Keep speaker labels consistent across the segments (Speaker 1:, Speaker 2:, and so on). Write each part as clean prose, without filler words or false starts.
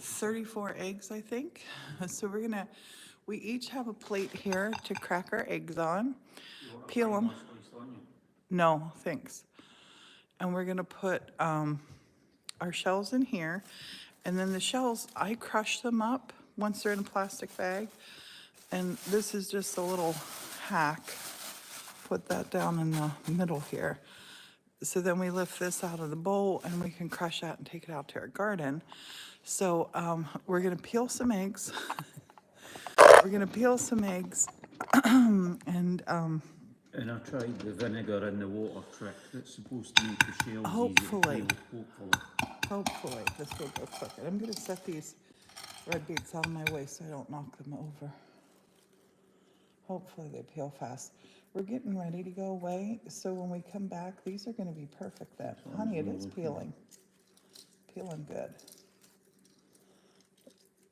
Speaker 1: 34 eggs, I think. So we each have a plate here to crack our eggs on. Peel them. No, thanks. And we're gonna put our shells in here. And then the shells, I crush them up once they're in a plastic bag. And this is just a little hack. Put that down in the middle here. So then we lift this out of the bowl and we can crush that and take it out to our garden. So we're gonna peel some eggs. We're gonna peel some eggs and
Speaker 2: And I tried the vinegar in the water trick that's supposed to make the shells
Speaker 1: hopefully,
Speaker 2: easy to peel.
Speaker 1: hopefully this will go quicker. I'm gonna set these red beets out of my way so I don't knock them over. Hopefully they peel fast. We're getting ready to go away, so when we come back, these are gonna be perfect then. Honey, it is peeling. Peeling good.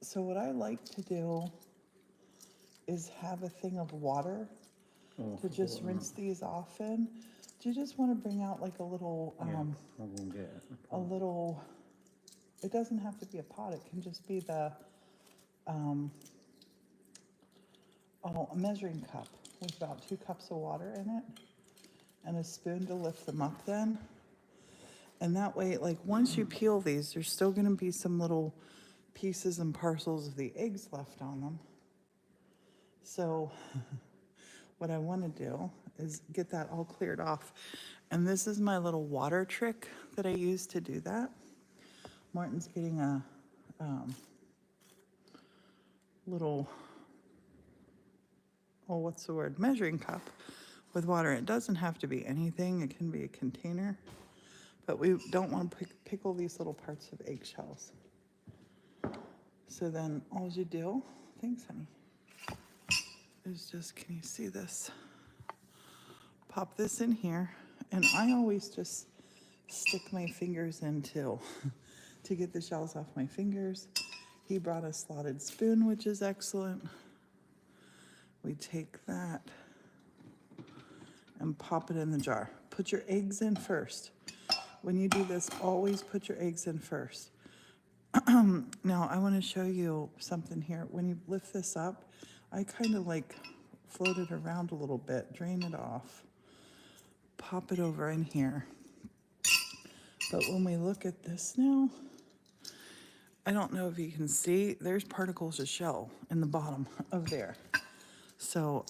Speaker 1: So what I like to do is have a thing of water to just rinse these off in. Do you just want to bring out like a little,
Speaker 2: I'll go and get it.
Speaker 1: a little, it doesn't have to be a pot, it can just be the, a measuring cup with about 2 cups of water in it and a spoon to lift them up then. And that way, like once you peel these, there's still going to be some little pieces and parcels of the eggs left on them. So what I want to do is get that all cleared off. And this is my little water trick that I use to do that. Morton's getting a little, oh, what's the word? Measuring cup with water. It doesn't have to be anything. It can be a container. But we don't want to pickle these little parts of eggshells. So then all you do, thanks honey, is just, can you see this? Pop this in here. And I always just stick my fingers in too to get the shells off my fingers. He brought a slotted spoon, which is excellent. We take that and pop it in the jar. Put your eggs in first. When you do this, always put your eggs in first. Now, I want to show you something here. When you lift this up, I kind of like float it around a little bit, drain it off, pop it over in here. But when we look at this now, I don't know if you can see, there's particles of shell in the bottom of there. So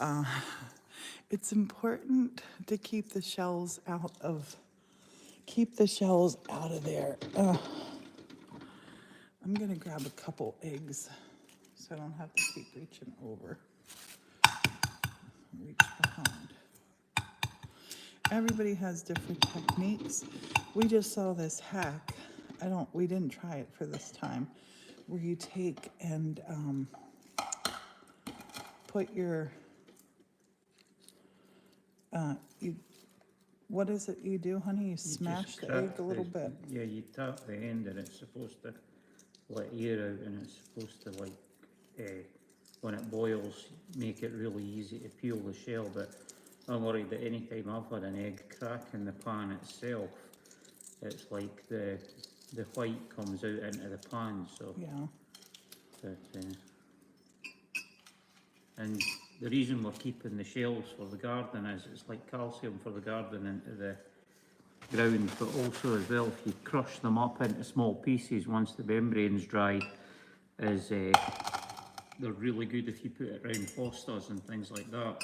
Speaker 1: it's important to keep the shells out of there. I'm gonna grab a couple eggs so I don't have to keep reaching over. Reach behind. Everybody has different techniques. We just saw this hack. We didn't try it for this time, where you take and put your, what is it you do, honey? You smash the egg a little bit.
Speaker 2: Yeah, you tap the end and it's supposed to let air out, and it's supposed to like, when it boils, make it really easy to peel the shell. But I'm worried that any time I've had an egg crack in the pan itself, it's like the white comes out into the pan, so.
Speaker 1: Yeah.
Speaker 2: But, and the reason we're keeping the shells for the garden is it's like calcium for the garden into the ground, but also as well, if you crush them up into small pieces once the membrane's dried, they're really good if you put it around hostas and things like that.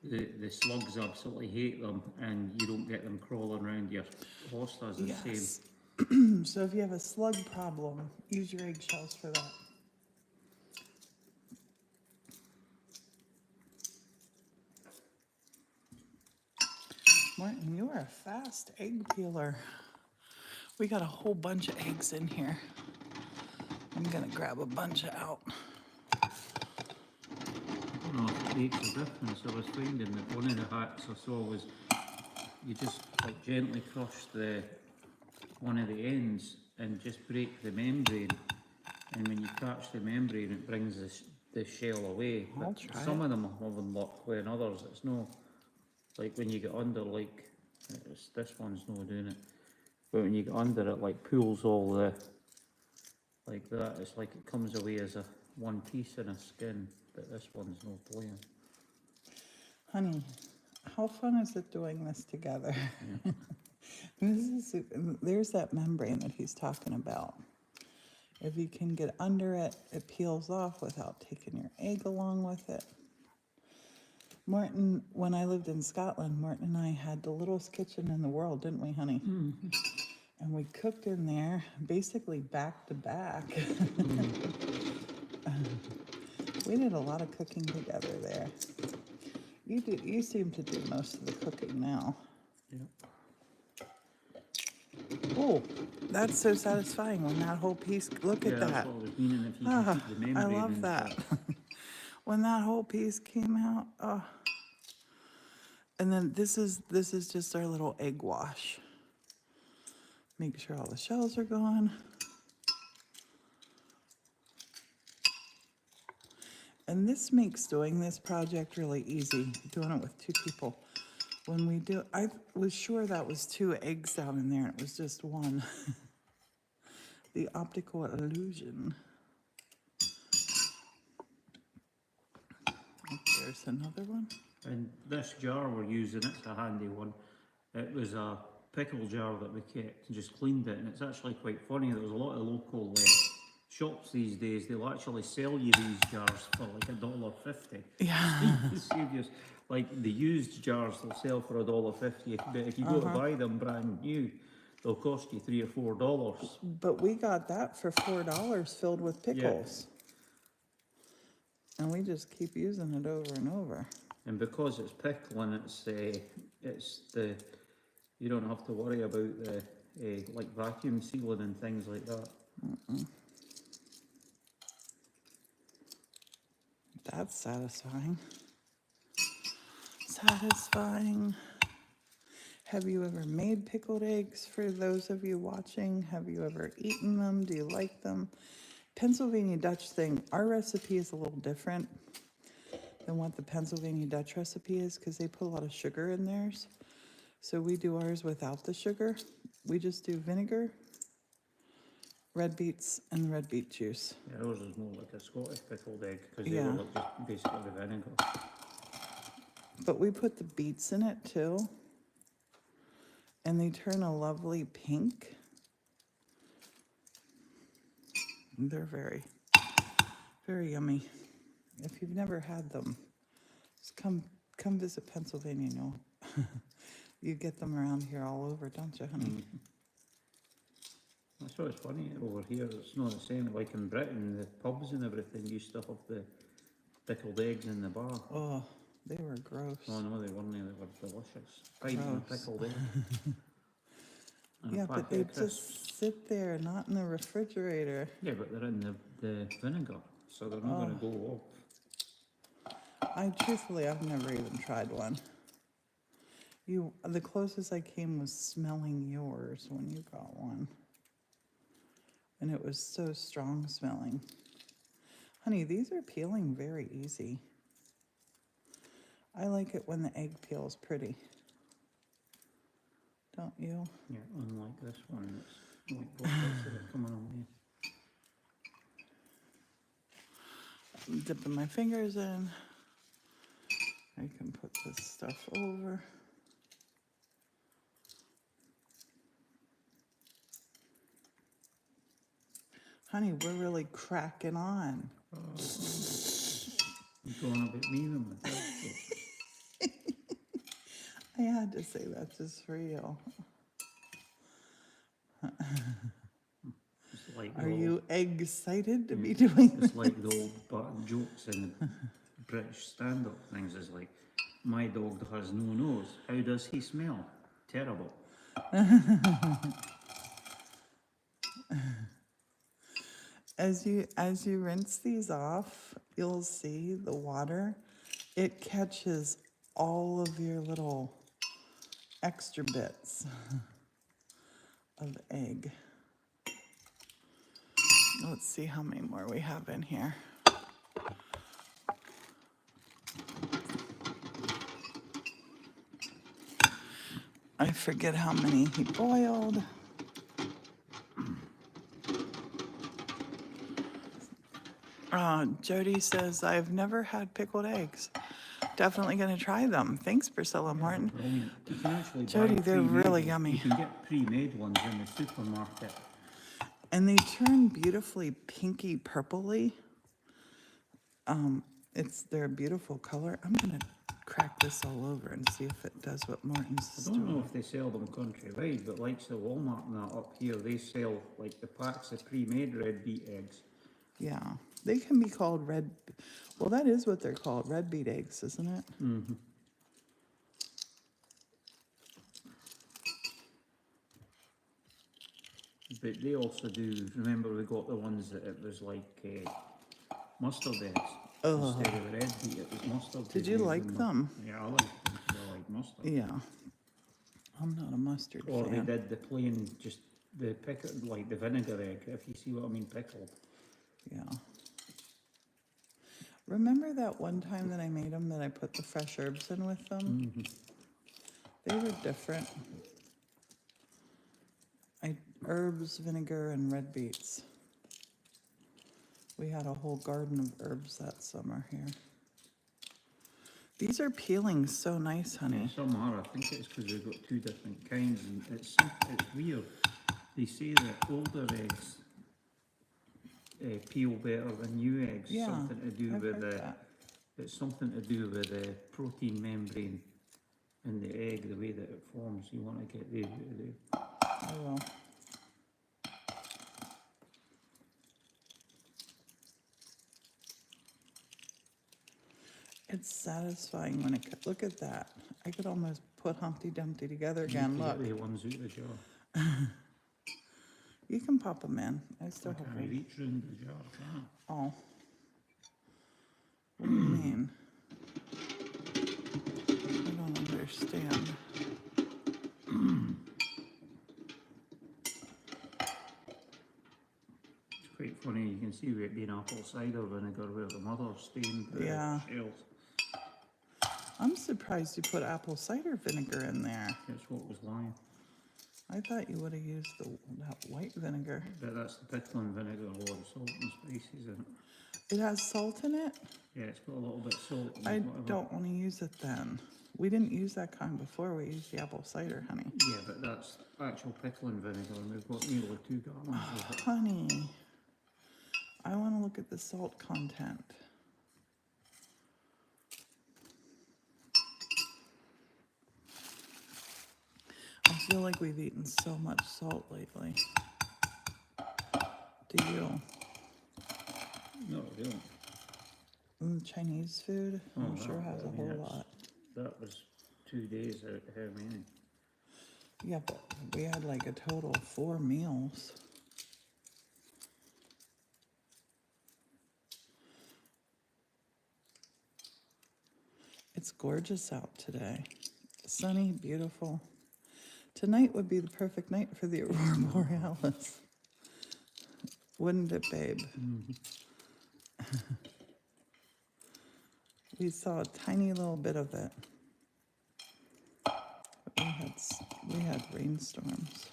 Speaker 2: The slugs absolutely hate them, and you don't get them crawling around your hostas the same.
Speaker 1: So if you have a slug problem, use your eggshells for that. Martin, you are a fast egg peeler. We got a whole bunch of eggs in here. I'm gonna grab a bunch out.
Speaker 2: I don't know if it makes a difference. I was finding that one of the hacks I saw was you just like gently crush one of the ends and just break the membrane, and when you catch the membrane it brings the shell away.
Speaker 1: I'll
Speaker 2: But
Speaker 1: try
Speaker 2: some
Speaker 1: it.
Speaker 2: of them are having luck, when others it's no, like when you get under, like this one's not doing it, but when you get under it like pulls all like that. It's like it comes away as a one piece in a skin, but this one's no plain.
Speaker 1: Honey, how fun is it doing this together?
Speaker 2: Yeah.
Speaker 1: There's that membrane that he's talking about. If you can get under it, it peels off without taking your egg along with it. Morton, when I lived in Scotland, Morton and I had the littlest kitchen in the world, didn't we, honey?
Speaker 2: Mm-hmm.
Speaker 1: And we cooked in there, basically back to back. We did a lot of cooking together there. You seem to do most of the cooking now.
Speaker 2: Yeah.
Speaker 1: Oh, that's so satisfying when that whole piece, look at
Speaker 2: Yeah,
Speaker 1: that.
Speaker 2: that's what I was meaning, if you
Speaker 1: Ah,
Speaker 2: can keep the
Speaker 1: I
Speaker 2: membrane
Speaker 1: love that.
Speaker 2: intact.
Speaker 1: When that whole piece came out, oh. And then this is just our little egg wash. Make sure all the shells are gone. And this makes doing this project really easy, doing it with two people. When we do, I was sure that was 2 eggs down in there, and it was just one. The optical illusion. There's another one.
Speaker 2: And this jar we're using, it's a handy one. It was a pickle jar that we kept and just cleaned it, and it's actually quite funny. There's a lot of local shops these days, they'll actually sell you these jars for like $1.50.
Speaker 1: Yeah.
Speaker 2: Serious. Like the used jars they'll sell for $1.50, but if you go to buy them brand new, they'll cost you $3 or $4.
Speaker 1: But we got that for $4 filled with pickles. And we just keep using it over and over.
Speaker 2: And because it's pickling, you don't have to worry about the like vacuum sealing and things like that.
Speaker 1: That's satisfying. Satisfying. Have you ever made pickled eggs? For those of you watching, have you ever eaten them? Do you like them? Pennsylvania Dutch thing, our recipe is a little different than what the Pennsylvania Dutch recipe is because they put a lot of sugar in theirs. So we do ours without the sugar. We just do vinegar, red beets, and red beet juice.
Speaker 2: Yeah, ours is more like a Scottish pickled egg because they
Speaker 1: Yeah.
Speaker 2: were like just basically the vinegar.
Speaker 1: But we put the beets in it too. And they turn a lovely pink. They're very, very yummy. If you've never had them, just come visit Pennsylvania, and you get them around here all over, don't you, honey?
Speaker 2: That's what's funny over here. It's not the same like in Britain. The pubs and everything used to have the pickled eggs in the bar.
Speaker 1: Oh, they were gross.
Speaker 2: Oh no, they weren't. They were delicious. Pint and
Speaker 1: Gross.
Speaker 2: pickled egg. And
Speaker 1: Yeah,
Speaker 2: a
Speaker 1: but
Speaker 2: packet
Speaker 1: they
Speaker 2: of crisps.
Speaker 1: just sit there, not in the refrigerator.
Speaker 2: Yeah, but they're in the vinegar, so they're not going to go off.
Speaker 1: Truthfully, I've never even tried one. The closest I came was smelling yours when you got one. And it was so strong smelling. Honey, these are peeling very easy. I like it when the egg peels pretty. Don't you?
Speaker 2: Yeah, unlike this one, it's like both bits that are coming on here.
Speaker 1: I'm dipping my fingers in. I can put this stuff over. Honey, we're really cracking on.
Speaker 2: You going a bit mean with that?
Speaker 1: I had to say that just for you.
Speaker 2: It's like
Speaker 1: Are you excited to be doing this?
Speaker 2: It's like the old button jokes in British stand-up things. It's like, my dog has no nose. How does he smell? Terrible.
Speaker 1: As you rinse these off, you'll see the water. It catches all of your little extra bits of egg. Let's see how many more we have in here. I forget how many he boiled. Jody says, I've never had pickled eggs. Definitely gonna try them. Thanks, Priscilla Morton.
Speaker 2: Brilliant. You can actually
Speaker 1: Jody,
Speaker 2: buy
Speaker 1: they're
Speaker 2: pre-made
Speaker 1: really
Speaker 2: ones.
Speaker 1: yummy.
Speaker 2: You can get pre-made ones in the supermarket.
Speaker 1: And they turn beautifully pinky purpley. They're a beautiful color. I'm gonna crack this all over and see if it does what Morton's
Speaker 2: I
Speaker 1: is
Speaker 2: don't know
Speaker 1: doing.
Speaker 2: if they sell them countrywide, but like the Walmart and that up here, they sell like the packs of pre-made red beet eggs.
Speaker 1: Yeah, they can be called red. Well, that is what they're called, red beet eggs, isn't it?
Speaker 2: Mm-hmm. But they also do, remember we got the ones that it was like mustard eggs. Instead of the red beet, it was mustard.
Speaker 1: Did
Speaker 2: they
Speaker 1: you
Speaker 2: use
Speaker 1: like
Speaker 2: in
Speaker 1: them?
Speaker 2: Yeah, I like them 'cause I like mustard.
Speaker 1: Yeah. I'm not a mustard
Speaker 2: Or they
Speaker 1: fan.
Speaker 2: did the plain, just the pickled, like the vinegar egg, if you see what I mean, pickled.
Speaker 1: Yeah. Remember that one time that I made them that I put the fresh herbs in with them?
Speaker 2: Mm-hmm.
Speaker 1: They were different. Herbs, vinegar, and red beets. We had a whole garden of herbs that summer here. These are peeling so nice, honey.
Speaker 2: Some are, I think it's because we've got two different kinds, and it's weird. They say that older eggs peel better than new eggs.
Speaker 1: Yeah,
Speaker 2: Something to do
Speaker 1: I've
Speaker 2: with
Speaker 1: heard that.
Speaker 2: it's something to do with the protein membrane in the egg, the way that it forms. You want to get the
Speaker 1: I will. It's satisfying when look at that. I could almost put Humpty Dumpty together again.
Speaker 2: you
Speaker 1: Look,
Speaker 2: get the ones out of the jar.
Speaker 1: you can pop them in. I still
Speaker 2: I
Speaker 1: have
Speaker 2: can't
Speaker 1: one.
Speaker 2: reach round the jar, can I?
Speaker 1: Oh. What do you mean? I don't understand.
Speaker 2: It's quite funny. You can see it being apple cider vinegar where the mother stained the
Speaker 1: Yeah.
Speaker 2: shells.
Speaker 1: I'm surprised you put apple cider vinegar in there.
Speaker 2: That's what was lying.
Speaker 1: I thought you would have used that white vinegar.
Speaker 2: But that's the pickling vinegar, a lot of salt and spices in it.
Speaker 1: It has salt in it?
Speaker 2: Yeah, it's got a little bit of salt. And
Speaker 1: I
Speaker 2: whatever.
Speaker 1: don't want to use it then. We didn't use that kind before. We used the apple cider, honey.
Speaker 2: Yeah, but that's actual pickling vinegar, and we've got nearly 2 gallons of it.
Speaker 1: Honey, I want to look at the salt content. I feel like we've eaten so much salt lately. Do you?
Speaker 2: No, I don't.
Speaker 1: Chinese food, I'm
Speaker 2: Oh,
Speaker 1: sure
Speaker 2: that-
Speaker 1: has
Speaker 2: I
Speaker 1: a
Speaker 2: mean,
Speaker 1: whole
Speaker 2: that's-
Speaker 1: lot.
Speaker 2: That was 2 days out of how many?
Speaker 1: Yeah, but we had like a total of 4 meals. It's gorgeous out today. Sunny, beautiful. Tonight would be the perfect night for the aurora borealis. Wouldn't it, babe? We saw a tiny little bit of it. But we had rainstorms.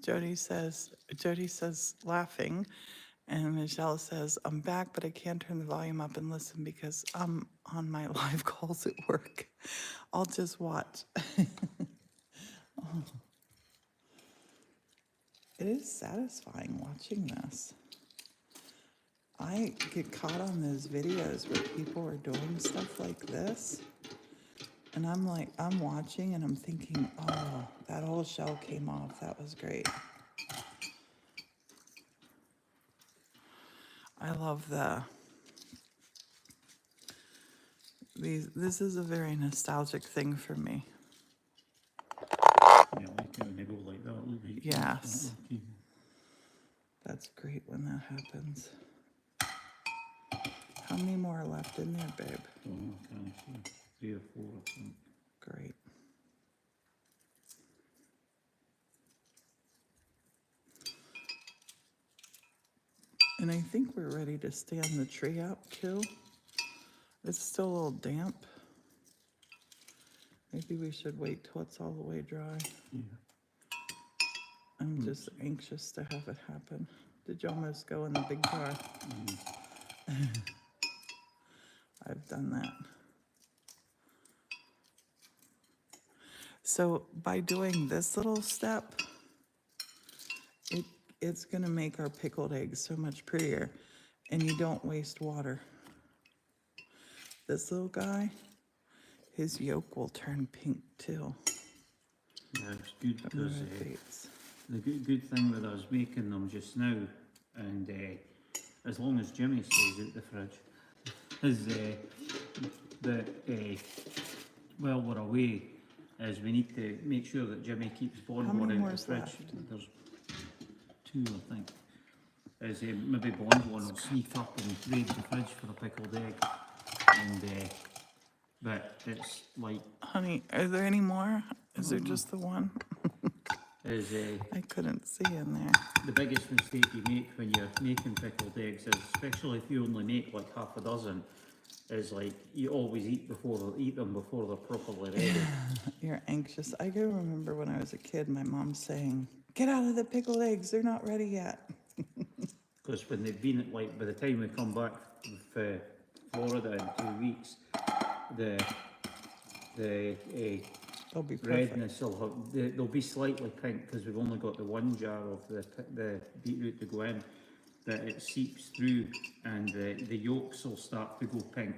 Speaker 1: Jody says, laughing, and Michelle says, I'm back, but I can't turn the volume up and listen because I'm on my live calls at work. I'll just watch. Oh. It is satisfying watching this. I get caught on those videos where people are doing stuff like this. And I'm watching and I'm thinking, oh, that whole shell came off. That was great. I love this is a very nostalgic thing for me.
Speaker 2: Yeah, I like it when they go like that. Look at
Speaker 1: Yes.
Speaker 2: that.
Speaker 1: That's great when that happens. How many more are left in there, babe?
Speaker 2: Oh, I can't see. 3 or 4, I think.
Speaker 1: Great. And I think we're ready to stand the tree up too. It's still a little damp. Maybe we should wait till it's all the way dry.
Speaker 2: Yeah.
Speaker 1: I'm just anxious to have it happen. Did you almost go in the big jar? I've done that. So by doing this little step, it's gonna make our pickled eggs so much prettier, and you don't waste water. This little guy, his yolk will turn pink too.
Speaker 2: Yeah, it's good
Speaker 1: from the
Speaker 2: because
Speaker 1: red beets.
Speaker 2: the good thing with us making them just now, and as long as Jimmy stays out the fridge, is while we're away, is we need to make sure that Jimmy keeps
Speaker 1: How
Speaker 2: Bonbon
Speaker 1: many
Speaker 2: out
Speaker 1: more
Speaker 2: the
Speaker 1: is
Speaker 2: fridge.
Speaker 1: left?
Speaker 2: There's 2, I think. Is maybe Bonbon will sneak up and raid the fridge for a pickled egg, and but it's like
Speaker 1: Honey, are there any more? Is there just the one?
Speaker 2: is
Speaker 1: I couldn't see in there.
Speaker 2: the biggest mistake you make when you're making pickled eggs is, especially if you only make like half a dozen, is like you always eat them before they're properly ready.
Speaker 1: You're anxious. I can remember when I was a kid, my mom saying, "Get out of the pickled eggs, they're not ready yet."
Speaker 2: Because when they've been like by the time we come back from Florida in 2 weeks, the
Speaker 1: They'll be perfect.
Speaker 2: redness they'll be slightly pink because we've only got the one jar of the beetroot to go in, but it seeps through and the yolks will start to go pink.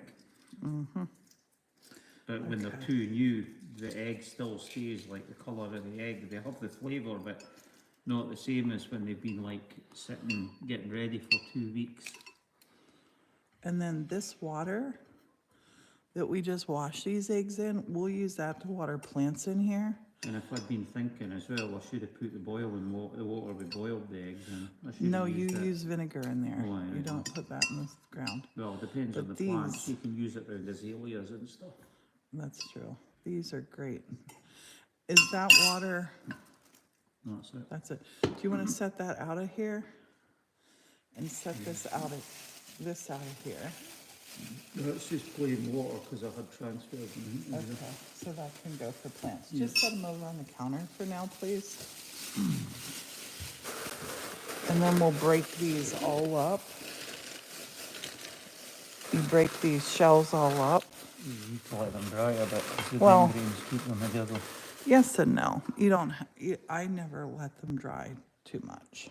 Speaker 2: But when they're too new, the egg still stays like the colour of the egg. They have the flavour, but not the same as when they've been like sitting getting ready for 2 weeks.
Speaker 1: And then this water that we just wash these eggs in, we'll use that to water plants in here.
Speaker 2: And if I'd been thinking as well, I should have put the boiling water, the water we boiled the eggs in. I should
Speaker 1: No,
Speaker 2: have
Speaker 1: you
Speaker 2: used that.
Speaker 1: use vinegar in there.
Speaker 2: Oh,
Speaker 1: You
Speaker 2: yeah.
Speaker 1: don't put that in the ground.
Speaker 2: Well, it depends on
Speaker 1: But
Speaker 2: the plants.
Speaker 1: these-
Speaker 2: You can use it around azaleas and stuff.
Speaker 1: That's true. These are great. Is that water?
Speaker 2: That's it.
Speaker 1: That's it. Do you want to set that out of here? And set this out of here?
Speaker 2: That's just plain water because I had transferred them.
Speaker 1: Okay, so that can go for plants. Just set them over on the counter for now, please. And then we'll break these all up. You break these shells all up.
Speaker 2: You need to let them dry a bit because the
Speaker 1: Well-
Speaker 2: grains keep them together.
Speaker 1: Yes and no. You don't, I never let them dry too much.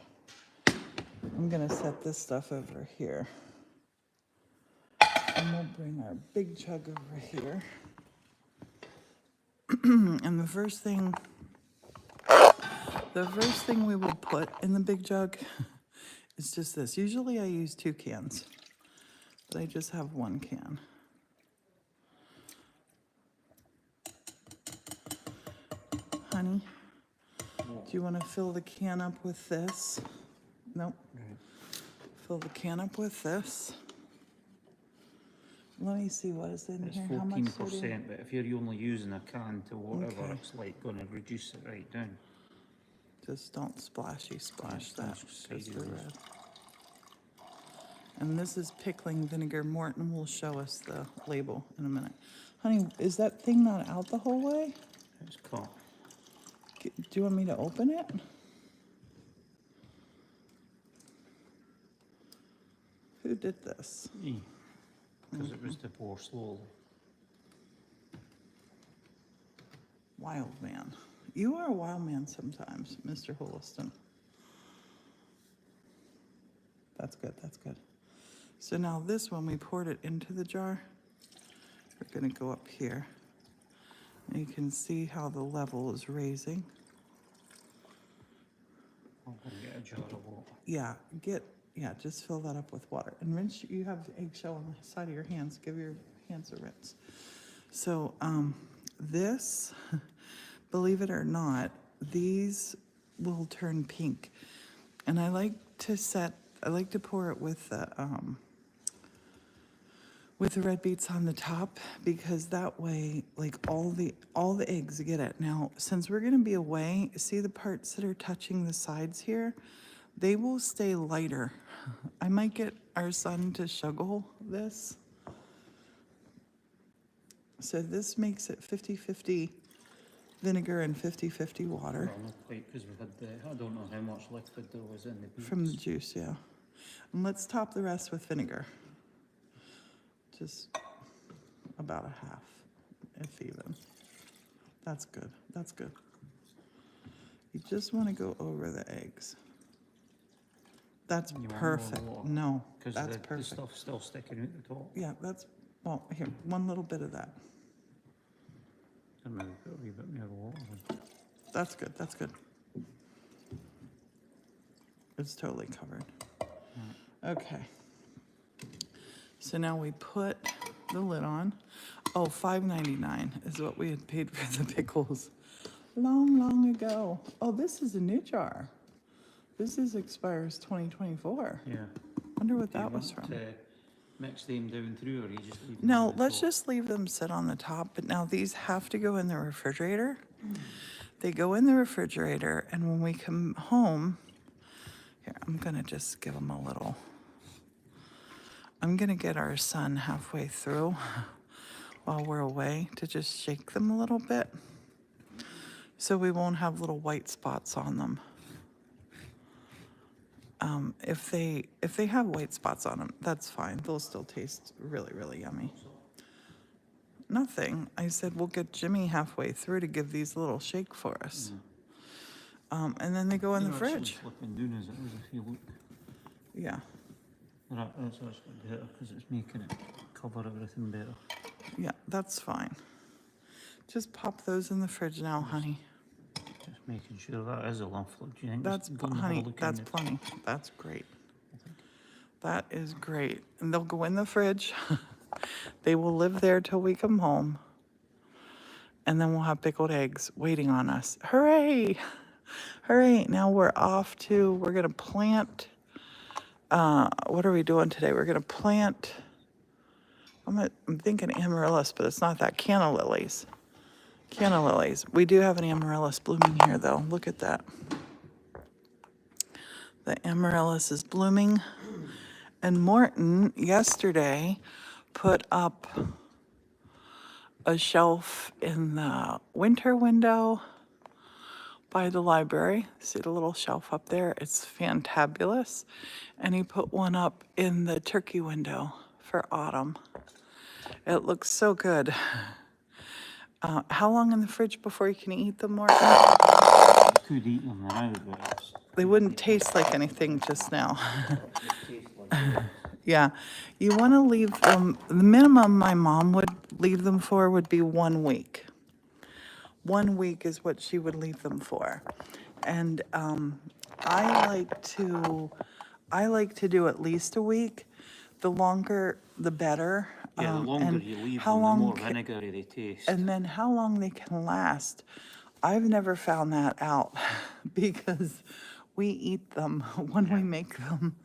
Speaker 1: I'm gonna set this stuff over here. And we'll bring our big jug over here. And the first thing we will put in the big jug is just this. Usually I use 2 cans, but I just have 1 can. Honey, do you want to fill the can up with this? Nope. Fill the can up with this. Let me see what is in
Speaker 2: It's
Speaker 1: here. How much sodium?
Speaker 2: 14%, but if you're only using a can to whatever,
Speaker 1: Okay.
Speaker 2: it's like going to reduce it right down.
Speaker 1: Just don't splashy splash that.
Speaker 2: splash
Speaker 1: Just the
Speaker 2: side of
Speaker 1: red. And this is pickling vinegar. Morton will show us the label in a minute. Honey, is that thing not out the whole way?
Speaker 2: It's caught.
Speaker 1: Do you want me to open it? Who did this?
Speaker 2: Because it was to pour slowly.
Speaker 1: Wild man. You are a wild man sometimes, Mr. Houliston. That's good, that's good. So now this one, we poured it into the jar. We're gonna go up here. And you can see how the level is raising.
Speaker 2: I'll go get a jar of water.
Speaker 1: Yeah, just fill that up with water. And rinse, you have eggshell on the side of your hands. Give your hands a rinse. So this, believe it or not, these will turn pink. And I like to pour it with the red beets on the top, because that way, like all the eggs get it. Now, since we're gonna be away, see the parts that are touching the sides here? They will stay lighter. I might get our son to shuggle this. So this makes it 50-50 vinegar and 50-50 water
Speaker 2: Well, not quite, because we had the, I don't know how much liquid there was in the beets.
Speaker 1: from the juice, yeah. And let's top the rest with vinegar. Just about a half, if even. That's good, that's good. You just want to go over the eggs. That's
Speaker 2: You want more
Speaker 1: perfect.
Speaker 2: water?
Speaker 1: No,
Speaker 2: Because
Speaker 1: that's
Speaker 2: the
Speaker 1: perfect.
Speaker 2: stuff's still sticking out the top.
Speaker 1: Yeah, that's, well, here, one little bit of that.
Speaker 2: And maybe put a wee bit more water in.
Speaker 1: That's good, that's good. It's totally covered. Okay. So now we put the lid on. Oh, $5.99 is what we had paid for the pickles long ago. Oh, this is a new jar. This expires 2024.
Speaker 2: Yeah.
Speaker 1: Wonder what
Speaker 2: Do you
Speaker 1: that was
Speaker 2: want
Speaker 1: from.
Speaker 2: to mix them down through, or you just leave them
Speaker 1: No,
Speaker 2: on the
Speaker 1: let's
Speaker 2: top?
Speaker 1: just leave them sit on the top, but now these have to go in the refrigerator. They go in the refrigerator, and when we come home, here, I'm gonna just give them a little. I'm gonna get our son halfway through while we're away to just shake them a little bit so we won't have little white spots on them. If they have white spots on them, that's fine. They'll still taste really yummy. Nothing. I said we'll get Jimmy halfway through to give these a little shake for us. And then they go in the fridge.
Speaker 2: It's looking down as it is if you look.
Speaker 1: Yeah.
Speaker 2: That's actually better because it's making it cover everything better.
Speaker 1: Yeah, that's fine. Just pop those in the fridge now, honey.
Speaker 2: Just making sure that is enough. Look, do you think?
Speaker 1: That's,
Speaker 2: Just go and have a
Speaker 1: honey,
Speaker 2: look in
Speaker 1: that's
Speaker 2: the-
Speaker 1: plenty. That's great.
Speaker 2: I think.
Speaker 1: That is great. And they'll go in the fridge. They will live there till we come home. And then we'll have pickled eggs waiting on us. Hooray! Hooray. Now we're off to, we're going to plant, what are we doing today? We're going to plant, I'm thinking amaryllis, but it's not that. Canna lilies. Canna lilies. We do have an amaryllis blooming here, though. Look at that. The amaryllis is blooming. And Morton, yesterday, put up a shelf in the winter window by the library. See the little shelf up there? It's fantabulous. And he put one up in the turkey window for autumn. It looks so good. How long in the fridge before you can eat them, Morton?
Speaker 2: You could eat them now, but it's...
Speaker 1: They wouldn't taste like anything just now.
Speaker 2: It tastes like this.
Speaker 1: Yeah, you want to leave them, the minimum my mom would leave them for would be 1 week. 1 week is what she would leave them for. And I like to do at least a week. The longer, the better.
Speaker 2: Yeah, the longer
Speaker 1: and
Speaker 2: you leave
Speaker 1: how
Speaker 2: them, the
Speaker 1: long
Speaker 2: more
Speaker 1: ca-
Speaker 2: vinegary they taste.
Speaker 1: And then how long they can last. I've never found that out because we eat them when we make them.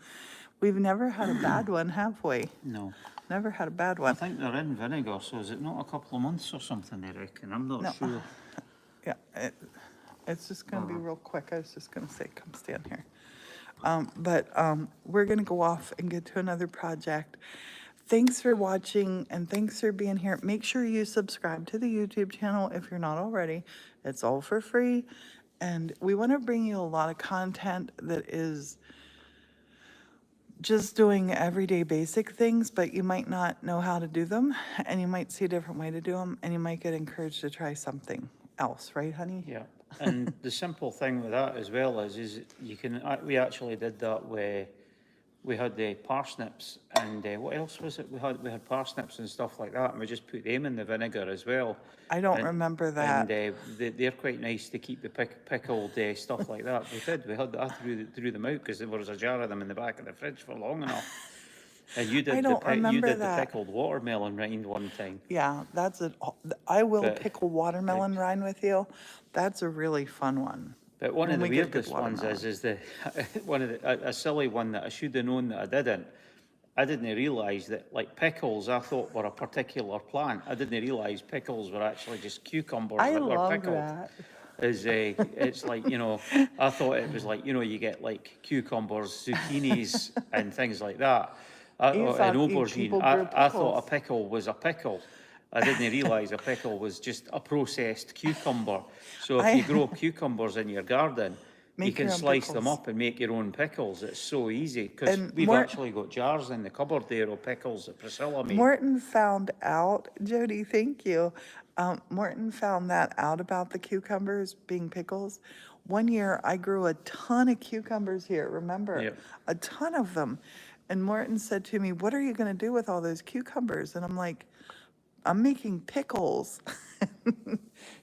Speaker 1: We've never had a bad one, have we?
Speaker 2: No.
Speaker 1: Never had a bad
Speaker 2: I
Speaker 1: one.
Speaker 2: think they're in vinegar, so is it not a couple of months or something, they reckon? I'm not
Speaker 1: No.
Speaker 2: sure.
Speaker 1: Yeah, it's just gonna be real quick. I was just gonna say, come stand here. We're gonna go off and get to another project. Thanks for watching and thanks for being here. Make sure you subscribe to the YouTube channel if you're not already. It's all for free. And we want to bring you a lot of content that is just doing everyday basic things, but you might not know how to do them and you might see a different way to do them and you might get encouraged to try something else, right, honey?
Speaker 2: Yeah, and the simple thing with that as well is you can, we actually did that where we had the parsnips and what else was it? We had parsnips and stuff like that, and we just put them in the vinegar as well.
Speaker 1: I don't
Speaker 2: And-
Speaker 1: remember that.
Speaker 2: And they're quite nice to keep the pickled stuff like that. We had that. I threw them out because there was a jar of them in the back of the fridge for long enough. And you did
Speaker 1: I don't
Speaker 2: you
Speaker 1: remember
Speaker 2: did the
Speaker 1: that.
Speaker 2: pickled watermelon rind one time.
Speaker 1: Yeah, that's it. I will
Speaker 2: But-
Speaker 1: pickle watermelon rind with you. That's a really fun one.
Speaker 2: But one
Speaker 1: When
Speaker 2: of the
Speaker 1: we get good
Speaker 2: weirdest ones
Speaker 1: watermelon.
Speaker 2: is the one of a silly one that I should have known that I didn't. I didn't realise that, like, pickles I thought were a particular plant. I didn't realise pickles were actually just cucumbers
Speaker 1: I
Speaker 2: that were
Speaker 1: love
Speaker 2: pickled.
Speaker 1: that.
Speaker 2: is it's like, you know, I thought it was like, you know, you get like cucumbers, zucchinis and things like that.
Speaker 1: You
Speaker 2: An
Speaker 1: thought
Speaker 2: aubergine,
Speaker 1: people grew
Speaker 2: I thought a
Speaker 1: pickles.
Speaker 2: pickle was a pickle. I didn't realise a pickle was just a processed cucumber. So if you
Speaker 1: I
Speaker 2: grow cucumbers in your garden, you
Speaker 1: make
Speaker 2: can
Speaker 1: your own
Speaker 2: slice them
Speaker 1: pickles.
Speaker 2: up and make your own pickles. It's so easy, because
Speaker 1: And
Speaker 2: we've actually got jars in the cupboard there of pickles that Priscilla made.
Speaker 1: Morton found out, Jody, thank you. Morton found that out about the cucumbers being pickles. One year I grew a ton of cucumbers here, remember?
Speaker 2: Yep.
Speaker 1: A ton of them. And Morton said to me, "What are you going to do with all those cucumbers?" And I'm like, "I'm making pickles."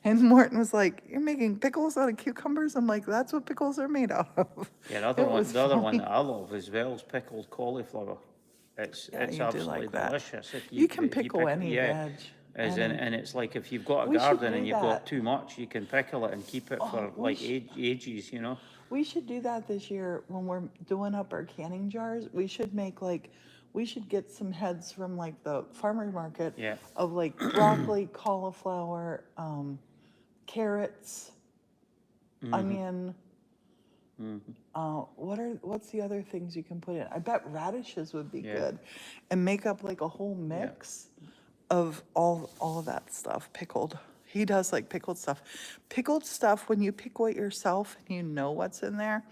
Speaker 1: And Morton was like, "You're making pickles out of cucumbers?" I'm like, "That's what pickles are made out of."
Speaker 2: Yeah,
Speaker 1: It was
Speaker 2: the other one
Speaker 1: funny.
Speaker 2: that I love as well is pickled cauliflower.
Speaker 1: Yeah,
Speaker 2: It's
Speaker 1: you do
Speaker 2: absolutely
Speaker 1: like that.
Speaker 2: delicious.
Speaker 1: You can
Speaker 2: If you
Speaker 1: pickle
Speaker 2: pick it,
Speaker 1: any
Speaker 2: yeah.
Speaker 1: veg.
Speaker 2: And it's like if you've got a
Speaker 1: We should
Speaker 2: garden
Speaker 1: do
Speaker 2: and you've got
Speaker 1: that.
Speaker 2: too much, you can pickle it and keep it for
Speaker 1: we
Speaker 2: like
Speaker 1: sh-
Speaker 2: ages, you know?
Speaker 1: We should do that this year when we're doing up our canning jars. We should make like, we should get some heads from like the farmer market
Speaker 2: Yeah.
Speaker 1: of like broccoli, cauliflower, carrots, onion. What's the other things you can put in? I bet radishes would be
Speaker 2: Yeah.
Speaker 1: good, and make up like a whole mix of all of that stuff pickled. He does like pickled stuff. Pickled stuff when you pickle it yourself and you know what's in there,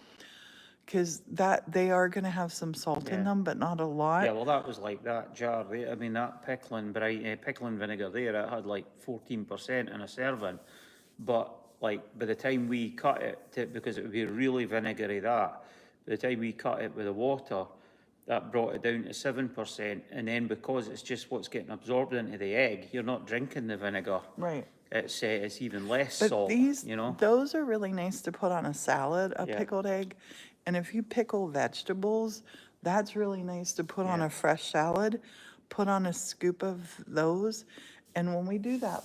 Speaker 1: because that they are going to have some salt in
Speaker 2: Yeah.
Speaker 1: them, but not a lot.
Speaker 2: Yeah, well, that was like that jar there. I mean, that pickling vinegar there, it had like 14% in a serving. But like by the time we cut it, because it would be really vinegary, that by the time we cut it with the water, that brought it down to 7%. And then because it's just what's getting absorbed into the egg, you're not drinking the vinegar.
Speaker 1: Right.
Speaker 2: It's even less
Speaker 1: But
Speaker 2: salt, you know?
Speaker 1: those are really nice to put on a salad, a
Speaker 2: Yeah.
Speaker 1: pickled egg. And if you pickle vegetables, that's really nice to put on
Speaker 2: Yeah.
Speaker 1: a fresh salad. Put on a scoop of those. And when we do that,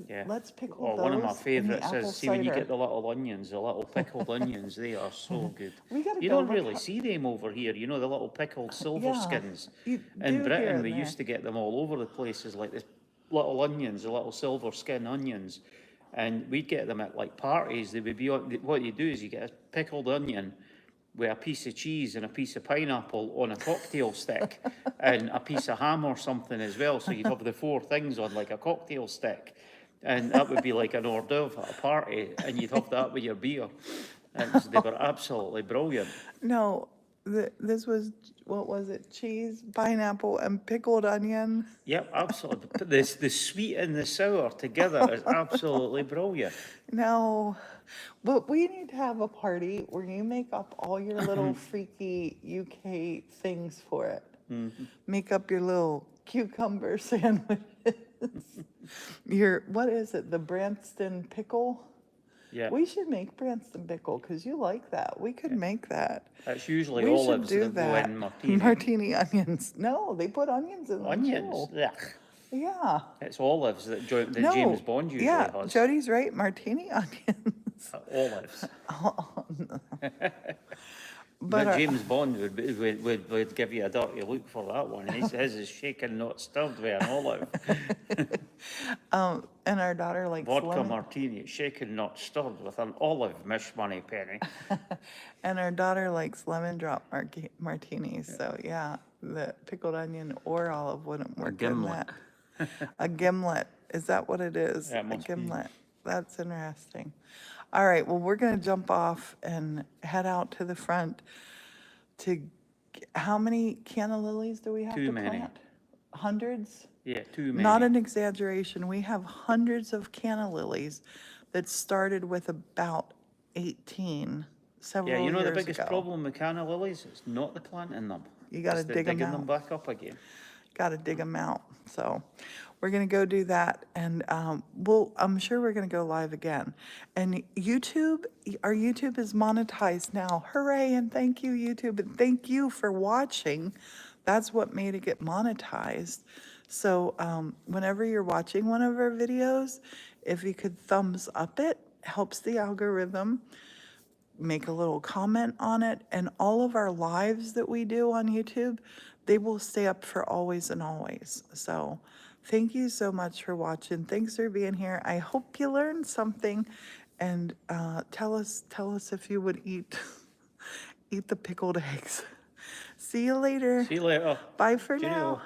Speaker 2: Yeah.
Speaker 1: let's pickle
Speaker 2: Oh,
Speaker 1: those
Speaker 2: one of my
Speaker 1: in the
Speaker 2: favourites
Speaker 1: apple
Speaker 2: is, see when you
Speaker 1: cider.
Speaker 2: get the little onions, the little pickled onions, they are so good.
Speaker 1: We gotta
Speaker 2: You
Speaker 1: go
Speaker 2: don't
Speaker 1: look
Speaker 2: really
Speaker 1: how-
Speaker 2: see them over here, you know, the little pickled silver
Speaker 1: Yeah,
Speaker 2: skins.
Speaker 1: you
Speaker 2: In
Speaker 1: do here
Speaker 2: Britain,
Speaker 1: and
Speaker 2: we
Speaker 1: there.
Speaker 2: used to get them all over the places, like the little onions, the little silver skin onions. And we'd get them at like parties. They would be on, what you do is you get a pickled onion with a piece of cheese and a piece of pineapple on a cocktail stick and a piece of ham or something as well. So you'd have the four things on like a cocktail stick. And that would be like an hors d'oeuvre at a party, and you'd have that with your beer. They were absolutely brilliant.
Speaker 1: No, this was, what was it? Cheese, pineapple, and pickled onion.
Speaker 2: Yep, absolutely. The sweet and the sour together is absolutely brilliant.
Speaker 1: No, but we need to have a party where you make up all your little freaky UK things for it. Make up your little cucumber sandwiches. What is it? The Branston pickle?
Speaker 2: Yeah,
Speaker 1: We should make Branston pickle because you like that. We could make that.
Speaker 2: it's usually
Speaker 1: We should
Speaker 2: olives
Speaker 1: do
Speaker 2: that go
Speaker 1: that.
Speaker 2: in martini.
Speaker 1: Martini onions. No, they put onions in them
Speaker 2: Onions,
Speaker 1: too.
Speaker 2: ugh.
Speaker 1: Yeah.
Speaker 2: It's olives that
Speaker 1: No.
Speaker 2: James Bond usually
Speaker 1: Yeah,
Speaker 2: has.
Speaker 1: Jody's right. Martini onions.
Speaker 2: Olives.
Speaker 1: But
Speaker 2: But James Bond would give you a dirty look for that one. His is shaken, not stirred with an olive.
Speaker 1: and our daughter likes
Speaker 2: Vodka
Speaker 1: lemon.
Speaker 2: martini, shaken, not stirred with an olive, Miss Moneypenny.
Speaker 1: And our daughter likes lemon drop martinis. So yeah, the pickled onion or olive wouldn't work in
Speaker 2: gimlet.
Speaker 1: that. A gimlet. Is that what it is?
Speaker 2: Yeah, it
Speaker 1: A
Speaker 2: must be.
Speaker 1: gimlet. That's interesting. All right, well, we're going to jump off and head out to the front to, how many canna lilies do we have
Speaker 2: Too
Speaker 1: to
Speaker 2: many.
Speaker 1: plant? Hundreds?
Speaker 2: Yeah, too many.
Speaker 1: Not an exaggeration. We have hundreds of canna lilies that started with about 18 several
Speaker 2: Yeah, you know the
Speaker 1: years
Speaker 2: biggest
Speaker 1: ago.
Speaker 2: problem with canna lilies? It's not the planting them.
Speaker 1: You gotta
Speaker 2: It's the
Speaker 1: dig 'em
Speaker 2: digging
Speaker 1: out.
Speaker 2: them back up again.
Speaker 1: Got to dig them out. So we're going to go do that. And I'm sure we're going to go live again. And YouTube, our YouTube is monetized now. Hooray. And thank you, YouTube. And thank you for watching. That's what made it get monetized. So whenever you're watching one of our videos, if you could thumbs up it, helps the algorithm. Make a little comment on it, and all of our lives that we do on YouTube, they will stay up for always and always. So thank you so much for watching. Thanks for being here. I hope you learned something, And tell us if you would eat eat the pickled eggs. See you later.
Speaker 2: See you later.
Speaker 1: Bye for
Speaker 2: Cheerio.
Speaker 1: now.